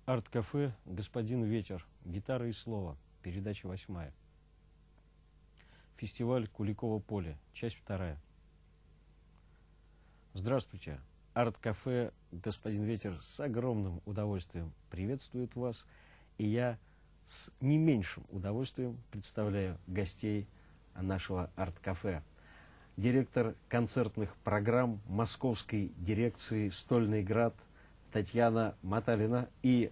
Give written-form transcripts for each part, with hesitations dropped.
Арт-кафе «Господин Ветер». Гитара и слово. Передача 8. Фестиваль Куликово поле. Часть 2. Здравствуйте. Арт-кафе «Господин Ветер» с огромным удовольствием приветствует вас. И я с не меньшим удовольствием представляю гостей нашего арт-кафе. Директор концертных программ Московской дирекции «Стольный град» Татьяна Маталина и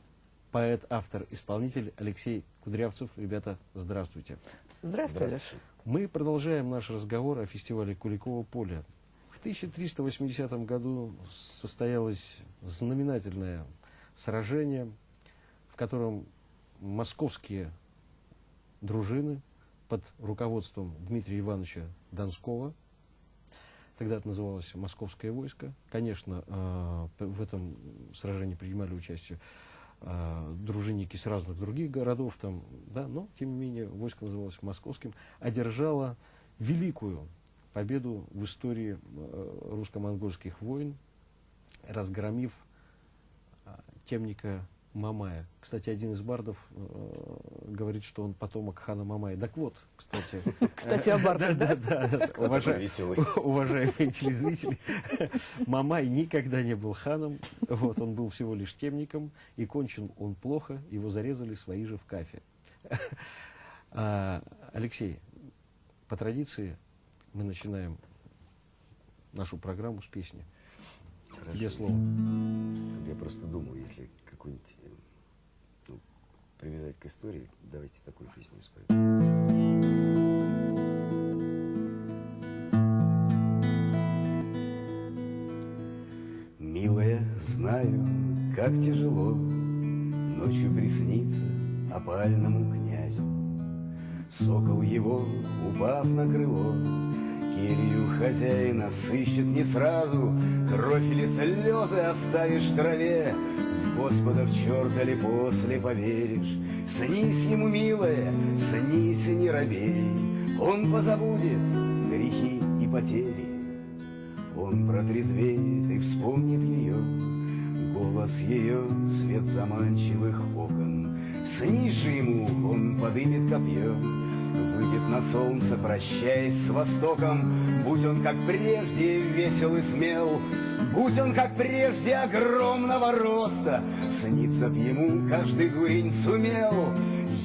поэт-автор-исполнитель Алексей Кудрявцев. Ребята, здравствуйте. Здравствуйте. Мы продолжаем наш разговор о фестивале Куликово поле. В 1380 году состоялось знаменательное сражение, в котором московские дружины под руководством Дмитрия Ивановича Донского, тогда это называлось Московское войско, конечно, в этом сражении принимали участие дружинники с разных других городов, там, да, но, тем не менее, войско называлось Московским, одержало великую победу в истории русско-монгольских войн, разгромив темника Мамая. Кстати, один из бардов говорит, что он потомок хана Мамая. Так вот, кстати... Кстати, о бардах, да? Уважаемые телезрители, Мамай никогда не был ханом, вот, он был всего лишь темником, и кончил он плохо, его зарезали свои же в кафе. Алексей, по традиции мы начинаем нашу программу с песни. Хорошо. Тебе слово. Я просто думал, если какую-нибудь привязать к истории, давайте такую песню споем. Милая, знаю, как тяжело ночью присниться опальному князю. Сокол его, упав на крыло, келью хозяина сыщет не сразу. Кровь или слезы оставишь в траве, в Господа в черта ли после поверишь. Снись ему, милая, снись и не робей, он позабудет грехи и потери. Он протрезвеет и вспомнит ее, голос ее, свет заманчивых окон. Снись же ему, он подымет копье, выйдет на солнце, прощаясь с востоком. Будь он, как прежде, весел и смел, будь он, как прежде, огромного роста, снится б ему каждый дурень сумел.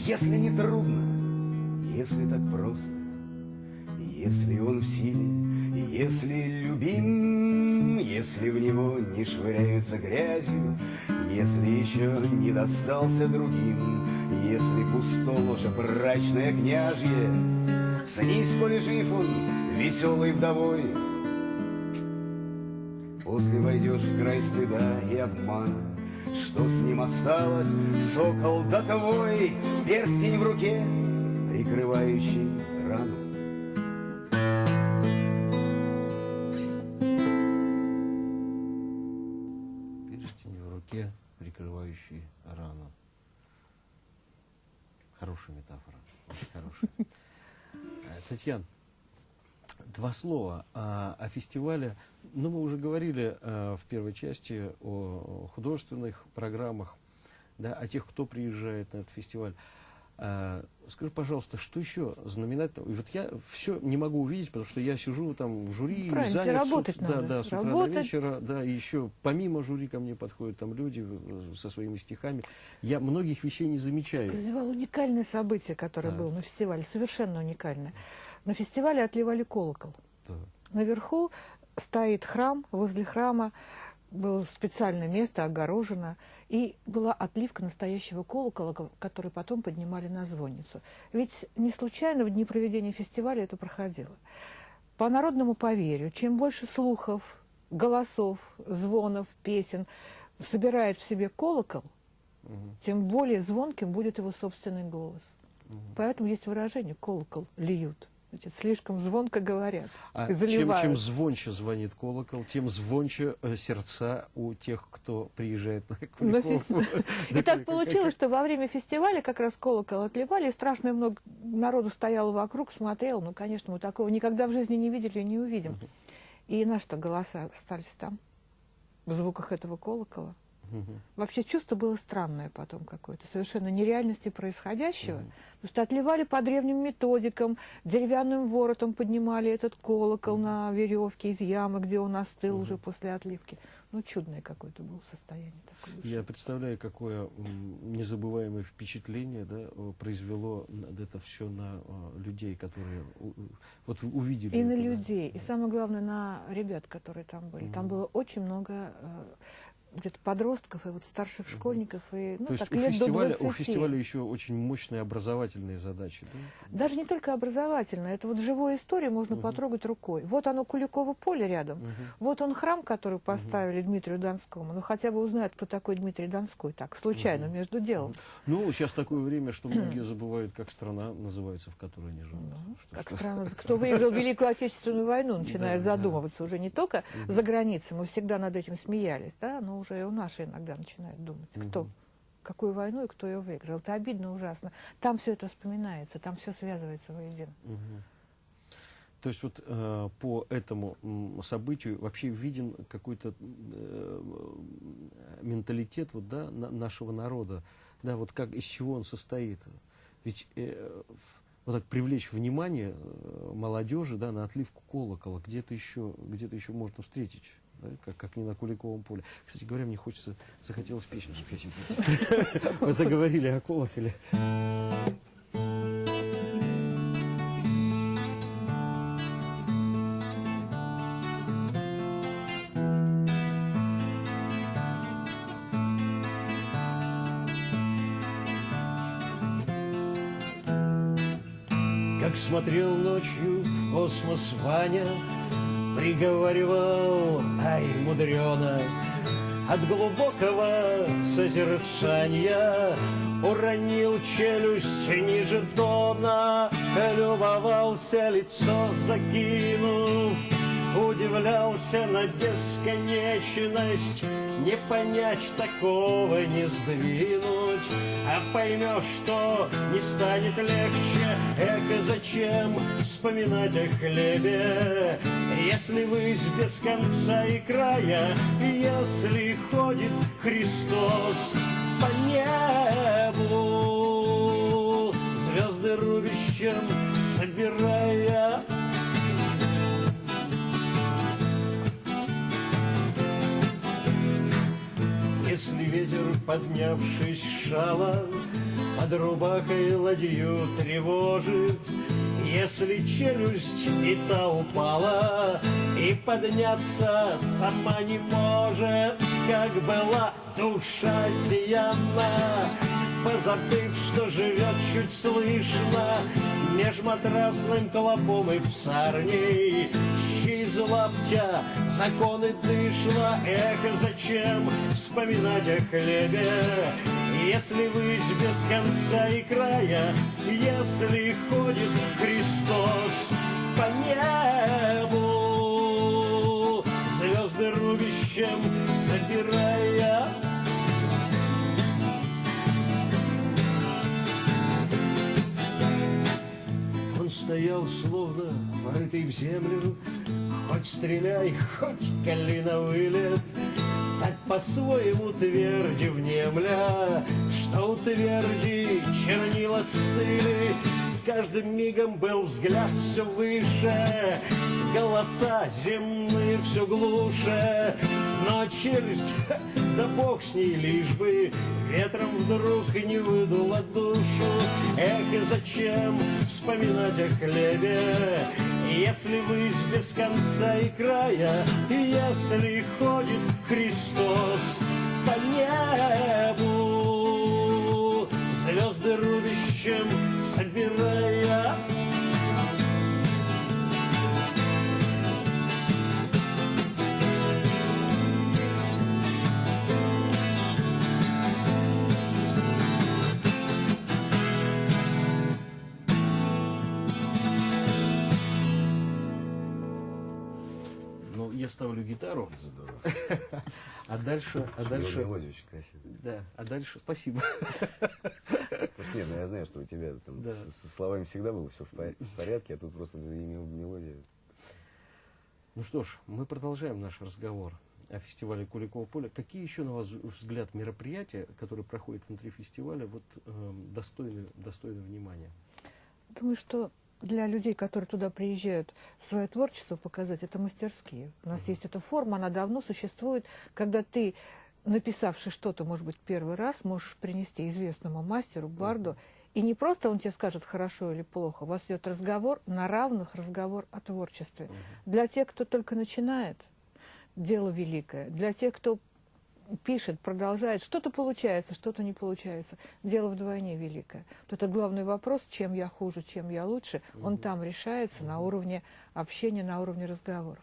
Если не трудно, если так просто, если он в силе, если любим, если в него не швыряются грязью, если еще не достался другим, если пусто ложе брачное княжье, снись, коли жив он, веселой вдовой. После войдешь в край стыда и обмана, что с ним осталось, сокол да твой, перстень в руке, прикрывающий рану. Перстень в руке, прикрывающий рану. Хорошая метафора. Очень хорошая. Татьяна, два слова о фестивале. Ну, мы уже говорили в первой части о художественных программах, да, о тех, кто приезжает на этот фестиваль. Скажи, пожалуйста, что еще знаменательного? И вот я все не могу увидеть, потому что я сижу там в жюри, занят, работать надо. Да, с утра до вечера, да, и еще помимо жюри ко мне подходят там люди со своими стихами. Я многих вещей не замечаю. Ты называл уникальное событие, которое было на фестивале, совершенно уникальное. На фестивале отливали колокол. Да. Наверху стоит храм, возле храма было специальное место, огорожено, и была отливка настоящего колокола, который потом поднимали на звонницу. Ведь не случайно в дни проведения фестиваля это проходило. По народному поверью, чем больше слухов, голосов, звонов, песен собирает в себе колокол, тем более звонким будет его собственный голос. Поэтому есть выражение «колокол льют». Значит, слишком звонко говорят. Чем звонче звонит колокол, тем звонче сердца у тех, кто приезжает на Куликово. И так получилось, что во время фестиваля как раз колокол отливали, и страшно много народу стояло вокруг, смотрел. Ну, конечно, мы такого никогда в жизни не видели и не увидим. И наши-то голоса остались там, в звуках этого колокола. Вообще чувство было странное потом какое-то, совершенно нереальности происходящего. Потому что отливали по древним методикам, деревянным воротом поднимали этот колокол на веревке из ямы, где он остыл уже после отливки. Ну, чудное какое-то было состояние такое. Я представляю, какое незабываемое впечатление, да, произвело это все на людей, которые вот увидели И это, на да. людей, и самое главное, на ребят, которые там были. Там было очень много где-то подростков и вот старших школьников, и, ну, То есть так, лет до 20. у фестиваля еще очень мощные образовательные задачи, да? Даже не только образовательно, это вот живую историю можно потрогать рукой. Вот оно Куликово поле рядом, вот он храм, который поставили Дмитрию Донскому. Ну хотя бы узнают, кто такой Дмитрий Донской, так, случайно, между делом. Ну, сейчас такое время, что многие забывают, как страна называется, в которой они живут. Как странно, кто выиграл Великую Отечественную войну, начинает задумываться уже не только за границей, мы всегда над этим смеялись, да, но уже и у нас иногда начинают думать, кто, какую войну и кто ее выиграл. Это обидно, ужасно. Там все это вспоминается, там все связывается воедино. То есть вот по этому событию вообще виден какой-то менталитет вот, да, нашего народа, да, вот как, из чего он состоит. Ведь вот так привлечь внимание молодежи, да, на отливку колокола где-то еще можно встретить. Да, как не на Куликовом поле. Кстати говоря, мне захотелось песню спеть. Мы заговорили о колоколе. Как смотрел ночью в космос Ваня, приговаривал, ай, мудрено, от глубокого созерцания уронил челюсть ниже тона, любовался лицо закинув, удивлялся на бесконечность, не понять такого, не сдвинуть, а поймешь, что не станет легче. Эко зачем вспоминать о хлебе, если высь без конца и края, если ходит Христос по небу, звезды рубищем собирая. Если ветер, поднявшись шалом, под рубахой ладью тревожит, если челюсть и та упала, и подняться сама не может, как была душа сияна, позабыв, что живет чуть слышно меж матрасным клопом и псарней, щи из лаптя законы дышло. Эх, зачем вспоминать о хлебе, если высь без конца и края, если ходит Христос по небу, звезды рубищем собирая. Он стоял, словно врытый в землю, хоть стреляй, хоть кали на вылет, так по-своему тверди внемля, что у тверди чернила стыли. С каждым мигом был взгляд все выше, голоса земные все глуше, но челюсть, да бог с ней, лишь бы ветром вдруг не выдуло душу. Эх, и зачем вспоминать о хлебе, если высь без конца и края, если ходит Христос по небу, звезды рубищем собирая. Я ставлю гитару. Здорово. А дальше... Мелодия очень красивая. Да, а дальше... Спасибо. Потому что нет, я знаю, что у тебя там со словами всегда было все в порядке, а тут просто мелодия. Ну что ж, мы продолжаем наш разговор. о фестивале Куликово поле. Какие еще, на ваш взгляд, мероприятия, которые проходят внутри фестиваля, вот, достойны внимания? Думаю, что для людей, которые туда приезжают свое творчество показать, это мастерские. У нас есть эта форма, она давно существует, когда ты, написавший что-то, может быть, первый раз, можешь принести известному мастеру, барду, и не просто он тебе скажет, хорошо или плохо, у вас идет разговор на равных, разговор о творчестве. Для тех, кто только начинает, дело великое. Для тех, кто пишет, продолжает, что-то получается, что-то не получается, дело вдвойне великое. Вот это главный вопрос, чем я хуже, чем я лучше, он там решается на уровне общения, на уровне разговоров.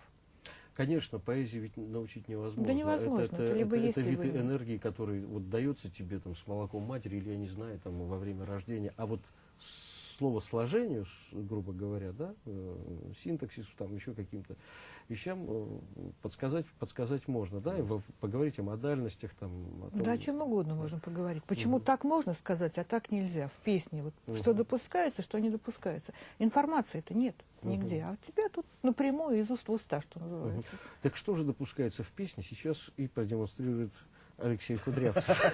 Конечно, поэзии ведь научить невозможно. Да невозможно. Это либо есть, это вид либо нет. энергии, который вот дается тебе там с молоком матери, или, я не знаю, там во время рождения. А вот словосложению, грубо говоря, да, синтаксису, там еще каким-то вещам подсказать можно, да, и поговорить о модальностях, там, о том, Да, о чем угодно можем поговорить. Почему так можно сказать, а так нельзя в песне? Вот, что допускается, что не допускается. Информации-то нет нигде, а у тебя тут напрямую из уст в уста, что называется. Так что же допускается в песне, сейчас и продемонстрирует Алексей Кудрявцев.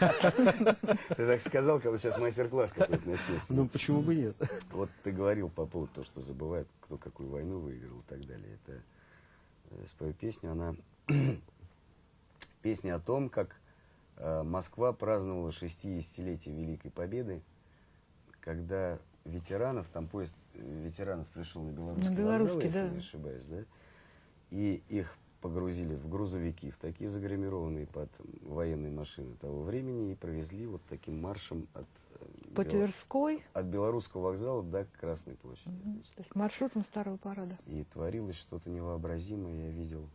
Ты так сказал, как сейчас мастер-класс какой-то начнется. Ну, почему бы нет? Вот ты говорил по поводу того, что забывают, кто какую войну выиграл и так далее. Это спою песню, она песня о том, как Москва праздновала 60-летие Великой Победы, когда ветеранов, там поезд ветеранов пришел на Белорусский вокзал, если не ошибаюсь, да, и их погрузили в грузовики, в такие загримированные под военные машины того времени, и провезли вот таким маршем по Тверской, от Белорусского вокзала до Красной площади. То есть маршрутом Старого парада. И творилось что-то невообразимое. Я видел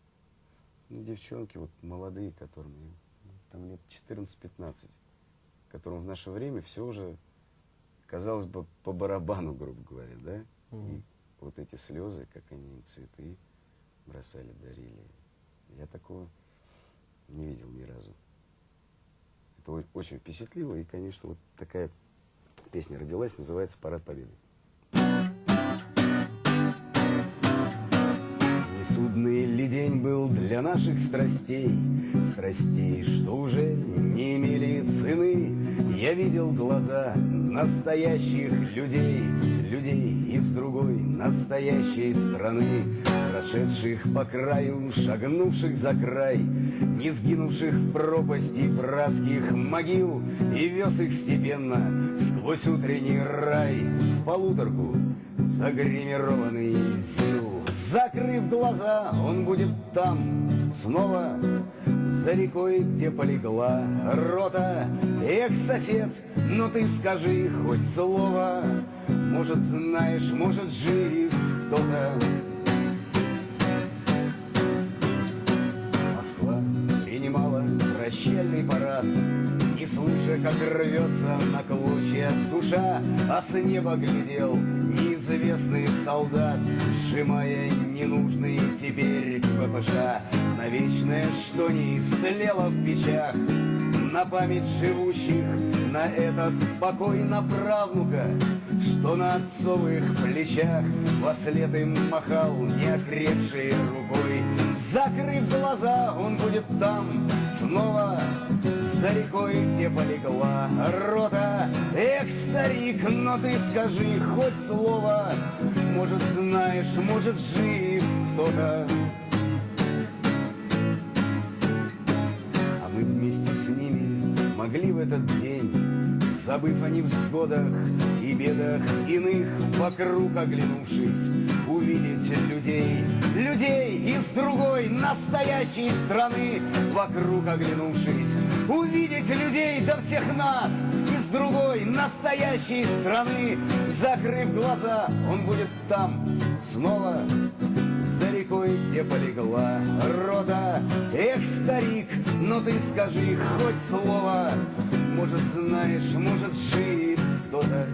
девчонки вот молодые, которым там лет 14-15, которым в наше время все уже, казалось бы, по барабану, грубо говоря, да? И вот эти слезы, как они им цветы бросали, дарили. Я такого не видел ни разу. Это очень впечатлило. И, конечно, вот такая песня родилась, называется «Парад Победы». Судный ли день был для наших страстей, страстей, что уже не имели цены. Я видел глаза настоящих людей, людей из другой настоящей страны, прошедших по краю, шагнувших за край, не сгинувших в пропасти братских могил, и вез их степенно сквозь утренний рай в полуторку загримированный ЗИЛ. Закрыв глаза, он будет там снова, за рекой, где полегла рота. Эх, сосед, ну ты скажи хоть слово, может, знаешь, может, жив кто-то. Москва принимала прощальный парад, не слыша, как рвется на клочья душа, а с неба глядел неизвестный солдат, сжимая ненужный теперь ППШ, на вечное, что не истлело в печах, на память живущих, на этот покой, на правнука, что на отцовых плечах вослед им махал неокрепшей рукой. Закрыв глаза, он будет там снова, за рекой, где полегла рота. Эх, старик, но ты скажи хоть слово, может, знаешь, может, жив кто-то. А мы вместе с ними могли в этот день, забыв о невзгодах и бедах иных, вокруг оглянувшись, увидеть людей, людей из другой настоящей страны. Вокруг оглянувшись, увидеть людей, да всех нас из другой настоящей страны. Закрыв глаза, он будет там снова, за рекой, где полегла рота. Эх, старик, ну ты скажи хоть слово, может, знаешь, может, жив кто-то.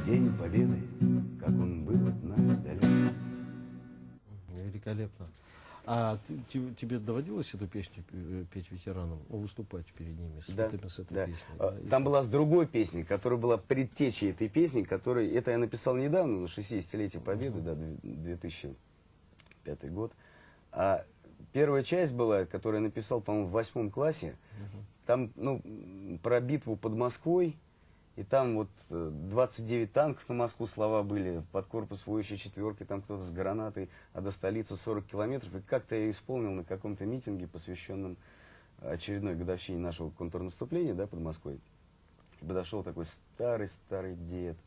День Победы, как он был от нас далек. Великолепно. А тебе доводилось эту песню петь ветеранам, выступать перед ними с этой песней? Да. Там была с другой песней, которая была предтечей этой песни, которой, это я написал недавно, на 60-летие Победы, да, 2005 год. А Первая часть была, которую я написал, по-моему, в 8 классе. Там, ну, про битву под Москвой. И там вот 29 танков на Москву, слова были, под корпус воющей четверки, там кто-то с гранатой, а до столицы 40 километров. И как-то я исполнил на каком-то митинге, посвященном очередной годовщине нашего контрнаступления, да, под Москвой. И подошел такой старый-старый дед,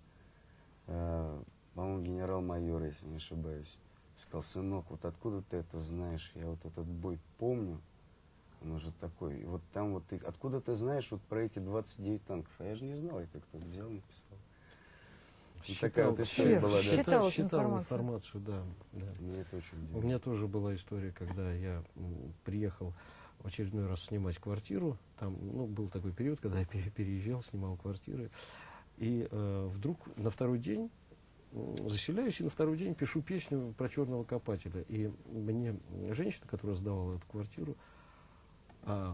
по-моему, генерал-майор, если не ошибаюсь. Сказал: сынок, вот откуда ты это знаешь? Я вот этот бой помню. Он уже такой. И вот там вот ты, откуда ты знаешь вот про эти 29 танков? А я же не знал, это кто-то взял и написал. Вот такая вот история была, да. Считал информацию, да. Мне это очень У удивило. меня тоже была история, когда я приехал в очередной раз снимать квартиру. Там, ну, был такой период, когда я переезжал, снимал квартиры. И вдруг на второй день заселяюсь, и на второй день пишу песню про черного копателя. И мне женщина, которая сдавала эту квартиру,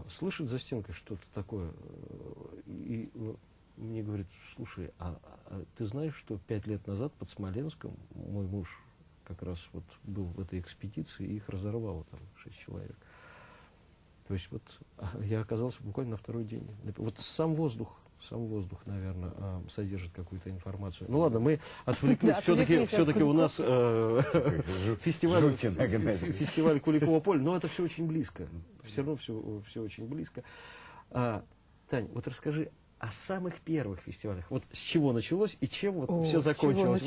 слышит за стенкой что-то такое. И мне говорит: слушай, а ты знаешь, что 5 лет назад под Смоленском мой муж как раз вот был в этой экспедиции, и их разорвало там 6 человек. То есть вот я оказался буквально на второй день. Вот сам воздух, наверное, содержит какую-то информацию. Ну ладно, мы отвлеклись. Все-таки у нас фестиваль Куликово поле, но это все очень близко. Все равно все очень близко. Тань, вот расскажи о самых первых фестивалях. Вот с чего началось и чем вот все закончилось?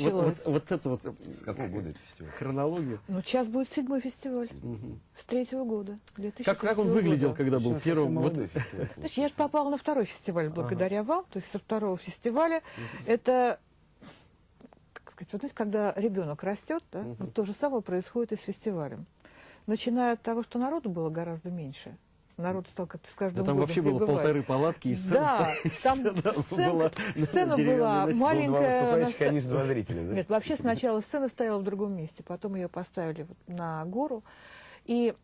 Вот это вот. С какого года это фестиваль? Хронологию. Ну, сейчас будет 7-й фестиваль. С 3-го года. Как он выглядел, когда был первым? Значит, я же попала на 2-й фестиваль благодаря вам. То есть со 2-го фестиваля это, как сказать, вот, знаете, когда ребенок растет, да, вот то же самое происходит и с фестивалем. Начиная от того, что народу было гораздо меньше. Народ стал как-то с каждым там годом вообще было прибывать. 1,5 палатки, и Да, там сцена была маленькая. 2 выступающих, конечно, 2 зрителя, да? Нет, вообще сначала сцена стояла в другом месте, потом ее поставили вот на гору. И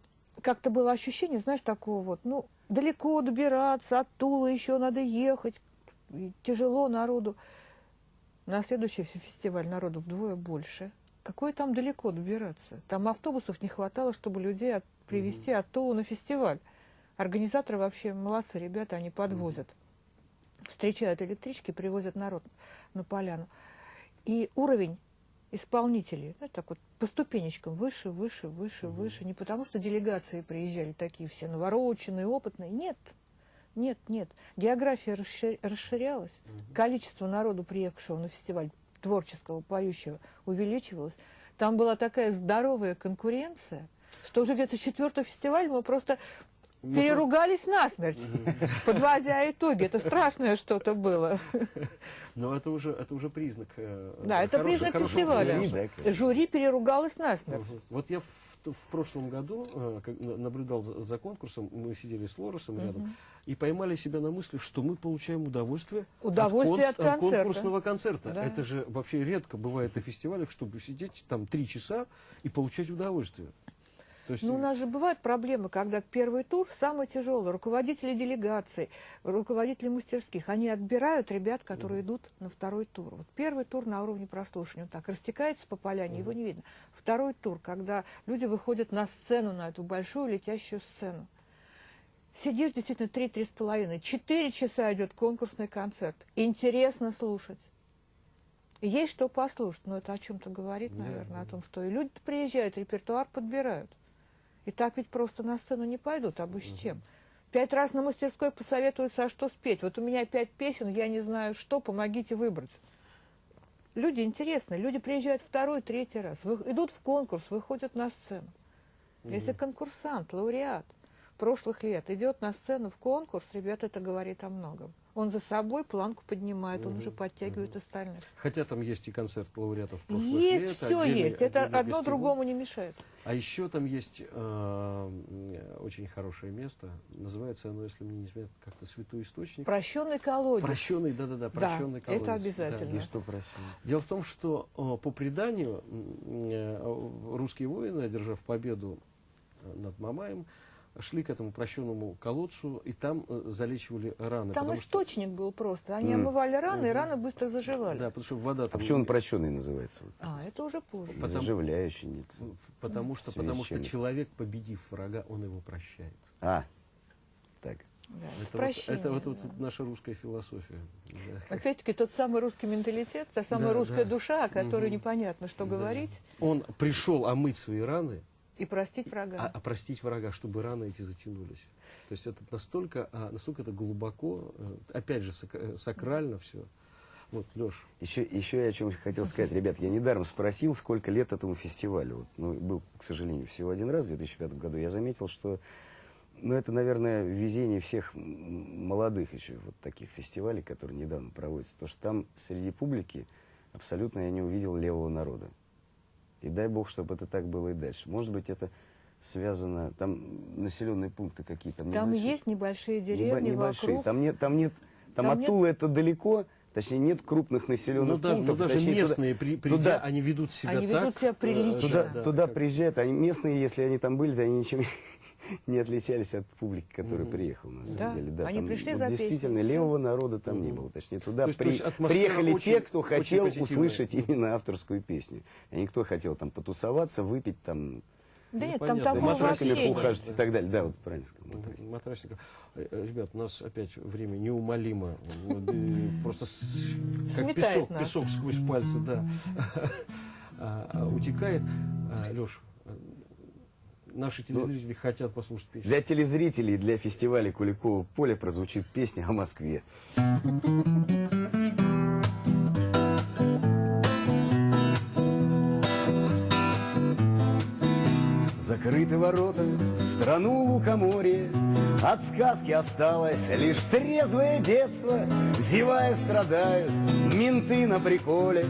как-то было ощущение, знаешь, такого вот, ну, далеко добираться, от Тулы еще надо ехать, и тяжело народу. На следующий фестиваль народу вдвое больше. Какое там далеко добираться? Там автобусов не хватало, чтобы людей привезти от Тулы на фестиваль. Организаторы вообще молодцы, ребята, они подвозят. Встречают электрички, привозят народ на поляну. И уровень исполнителей, ну, так вот, по ступенечкам, выше. Не потому, что делегации приезжали такие все навороченные, опытные. Нет. География расширялась. Количество народу, приехавшего на фестиваль, творческого, поющего, увеличивалось. Там была такая здоровая конкуренция, что уже где-то с 4-го фестиваля мы просто переругались насмерть, подводя итоги. Это страшное что-то было. Но это уже признак. Да, это признак фестиваля. Жюри переругалось насмерть. Вот я в прошлом году наблюдал за конкурсом, мы сидели с Лоресом рядом, и поймали себя на мысли, что мы получаем удовольствие от конкурсного концерта. Да. Это же вообще редко бывает на фестивалях, чтобы сидеть там 3 часа и получать удовольствие. То есть... Ну, у нас же бывают проблемы, когда первый тур самый тяжелый. Руководители делегаций, руководители мастерских, они отбирают ребят, которые идут на 2-й тур. Вот первый тур на уровне прослушивания, он так растекается по поляне, его не видно. 2-й тур, когда люди выходят на сцену, на эту большую летящую сцену. Сидишь действительно 3-3,5, 4 часа идет конкурсный концерт. Интересно слушать. И есть что послушать, но это о чем-то говорит, наверное, о том, что и люди приезжают, репертуар подбирают. И так ведь просто на сцену не пойдут, а бы с чем. 5 раз на мастерской посоветуются, а что спеть. Вот у меня 5 песен, я не знаю что, помогите выбрать. Люди интересны, люди приезжают 2-й, 3-й раз, идут в конкурс, выходят на сцену. Если конкурсант, лауреат прошлых лет идет на сцену в конкурс, ребята, это говорит о многом. Он за собой планку поднимает, он уже подтягивает остальных. Хотя там есть и концерт лауреатов прошлых лет. Есть, все есть. Это одно другому не мешает. А еще там есть очень хорошее место. Называется оно, если мне не изменяет, как-то «Святой источник». Прощенный колодец. Прощенный, да-да-да, прощенный колодец. Это обязательно. Да. И что прощенный? Дело в том, что по преданию русские воины, одержав победу над Мамаем, шли к этому прощенному колодцу, и там залечивали раны. Там источник был просто. Они омывали раны, и раны быстро заживали. Да, потому что вода там... почему он прощенный называется? Это уже позже. Заживляющий, нет. Потому что человек, победив врага, он его прощает. Так. Да, Это вот наша русская философия. Да. Опять-таки тот самый русский менталитет, та самая русская душа, о которой непонятно, что говорить. Он пришел омыть свои раны и простить врага. Простить врага, чтобы раны эти затянулись. То есть это настолько это глубоко, опять же, сакрально все. Вот, Леш. Еще я о чем хотел сказать. Ребят, я недаром спросил, сколько лет этому фестивалю. Был, к сожалению, всего один раз в 2005 году. Я заметил, что это, наверное, везение всех молодых еще вот таких фестивалей, которые недавно проводятся. Потому что там среди публики абсолютно я не увидел левого народа. И дай бог, чтобы это так было и дальше. Может быть, это связано... Там населенные пункты какие-то. Там есть небольшие деревни небольшие. вокруг. Там от Тулы это далеко. Точнее, нет крупных населенных пунктов. Даже местные, придя, они ведут себя так. Они ведут себя прилично. Туда приезжают. Местные, если они там были, то они ничем не отличались от публики, которая приехала, на самом деле. Да, они пришли за песней. Действительно, левого народа там не было. Точнее, туда приехали очень, те, кто хотел позитивная. услышать именно авторскую песню. А не кто хотел там потусоваться, выпить там... Да нет, понятно. там такого вообще нет. поухаживать и так далее. Да, вот правильно сказал. Матрасников. Ребят, у нас опять время неумолимо. Просто как песок сквозь пальцы, да, утекает. Леш, наши телезрители хотят послушать песню. Для телезрителей, для фестиваля Куликово поле прозвучит песня о Москве. Закрыты ворота в страну лукоморья, от сказки осталось лишь трезвое детство. Зевая страдают менты на приколе,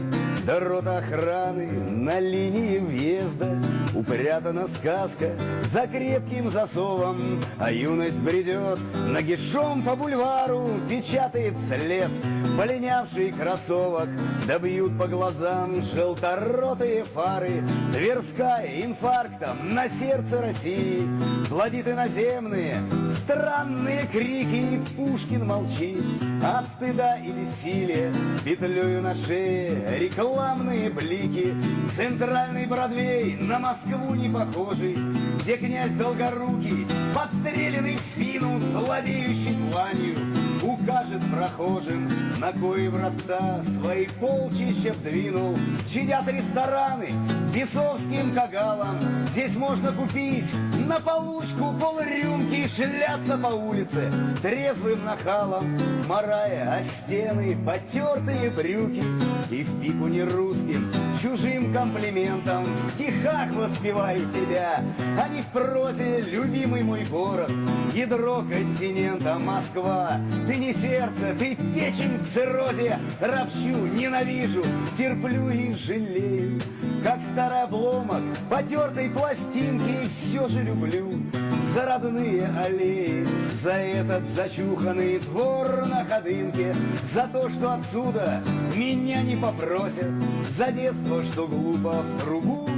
да рота охраны на линии въезда. Упрятана сказка за крепким засовом, а юность бредет нагишом по бульвару. Печатает след полинявший кроссовок, да бьют по глазам желторотые фары. Тверская инфарктом на сердце России плодит иноземные странные крики. И Пушкин молчит от стыда и бессилия, петлею на шее рекламные блики. Центральный Бродвей на Москву не похожий, где князь Долгорукий, подстреленный в спину слабеющей дланью, укажет прохожим, на кои врата свои полчища вдвинул. Чадят рестораны бесовским кагалом, здесь можно купить на получку полрюмки и шляться по улице трезвым нахалом, марая о стены потертые брюки. И в пику не русским, чужим комплиментом в стихах воспеваю тебя, а не в прозе, любимый мой город, ядро континента Москва. Ты не сердце, ты печень в циррозе. Ропщу, ненавижу, терплю и жалею, как старый обломок потертой пластинки. И все же люблю за родные аллеи, за этот зачуханный двор на Ходынке, за то, что отсюда меня не попросят, за детство, что глупо в трубу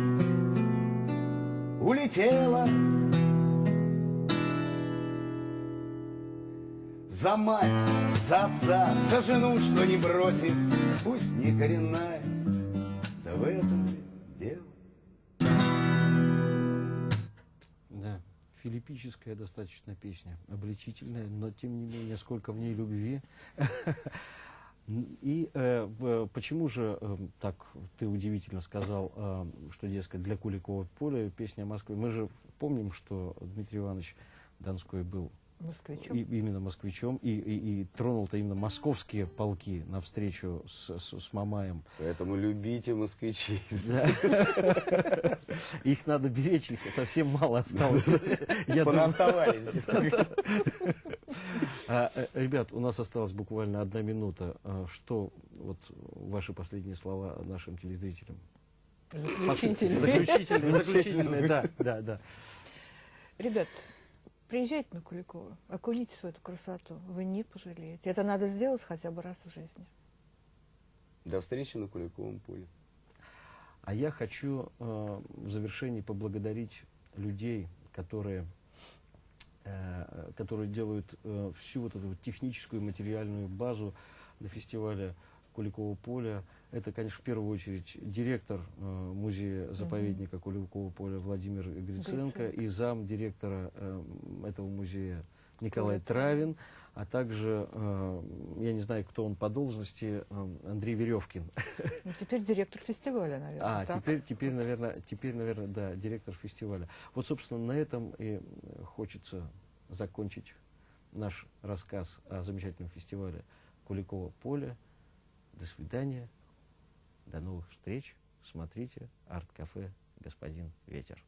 улетела. За мать, за отца, за жену, что не бросит, пусть не коренная, да в этом ли дело. Да, филиппическая достаточно песня, обличительная, но тем не менее, сколько в ней любви. И почему же так ты удивительно сказал, что, дескать, для Куликова поля песня о Москве? Мы же помним, что Дмитрий Иванович Донской был именно москвичом, и тронул-то именно московские полки навстречу с Мамаем. Поэтому любите москвичей. Их надо беречь, их совсем мало осталось. Понаставались. Ребят, у нас осталась буквально 1 минута. Что вот ваши последние слова нашим телезрителям? Заключительные, да. Ребят, приезжайте на Куликово, окунитесь в эту красоту, вы не пожалеете. Это надо сделать хотя бы раз в жизни. До встречи на Куликовом поле. А я хочу в завершении поблагодарить людей, которые которые делают всю вот эту вот техническую и материальную базу для фестиваля Куликового поля. Это, конечно, в первую очередь директор музея-заповедника Куликового поля Владимир Гриценко и зам директора этого музея Николай Травин, а также, я не знаю, кто он по должности, Андрей Веревкин. Ну, теперь директор фестиваля, наверное. Теперь, наверное, да, директор фестиваля. Вот, собственно, на этом и хочется закончить наш рассказ о замечательном фестивале Куликово поле. До свидания, до новых встреч. Смотрите арт-кафе «Господин Ветер».